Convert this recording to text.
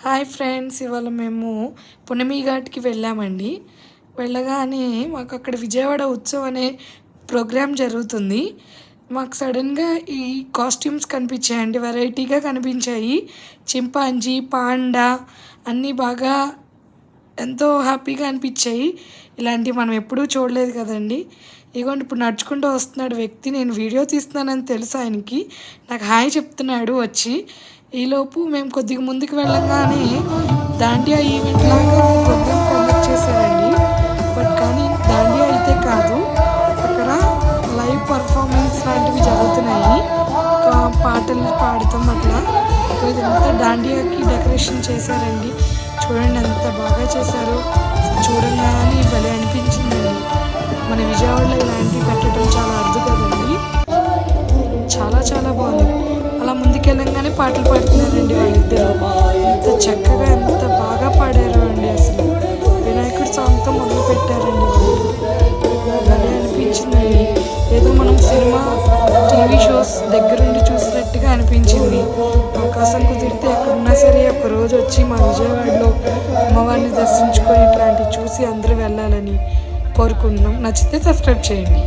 Hi friends, ఇవాళ మేము పున్నమి ఘాట్కి వెళ్ళామండి. వెళ్ళగానే మాకు అక్కడ విజయవాడ ఉత్సవ్ అనే ప్రోగ్రాం జరుగుతుంది. మాకు సడన్గా ఈ కాస్ట్యూమ్స్ కనిపించాయండి, వెరైటీగా కనిపించాయి. చింపాంజీ, పాండా అన్నీ బాగా ఎంతో హ్యాపీగా అనిపించాయి. ఇలాంటివి మనం ఎప్పుడూ చూడలేదు కదండి. ఇగోండి ఇప్పుడు నడుచుకుంటూ వస్తున్నాడు వ్యక్తి. నేను వీడియో తీస్తున్నానని తెలుసు ఆయనకి. నాకు హాయ్ చెప్తున్నాడు వచ్చి. ఈలోపు మేము కొద్దిగా ముందుకు వెళ్ళగానే దాండియా ఈవెంట్ లాగా ప్రోగ్రామ్ కండక్ట్ చేశారండి. కానీ దాండియా అయితే కాదు, అక్కడ లైవ్ పర్ఫార్మెన్స్ లాంటివి జరుగుతున్నాయి. పాటలు పాడతాం అట్లా. ఇదంతా దాండియాకి డెకరేషన్ చేశారండి. చూడండి ఎంత బాగా చేశారు. చూడగానే భలే అనిపించిందండి. మన విజయవాడలో ఇలాంటివి పెట్టడం చాలా అరుదు కదండి. చాలా చాలా బాగుంది. అలా ముందుకెళ్ళంగానే పాటలు పాడుతున్నారండి వాళ్ళిద్దరు. ఎంత చక్కగా ఎంత బాగా పాడారు అండి. అసలు వినాయకుడి సాంగ్తో మొదలు పెట్టారండి వాళ్ళు. భలే అనిపించిందండి. ఏదో మనం సినిమా టీవీ షోస్ దగ్గరుండి చూసినట్టుగా అనిపించింది. అవకాశం కుదిరితే ఎక్కడున్నా సరే ఒకరోజు వచ్చి మా విజయవాడలో అమ్మవారిని దర్శించుకొని ఇట్లాంటివి చూసి అందరూ వెళ్ళాలని కోరుకుంటున్నాం. నచ్చితే సబ్స్క్రైబ్ చేయండి.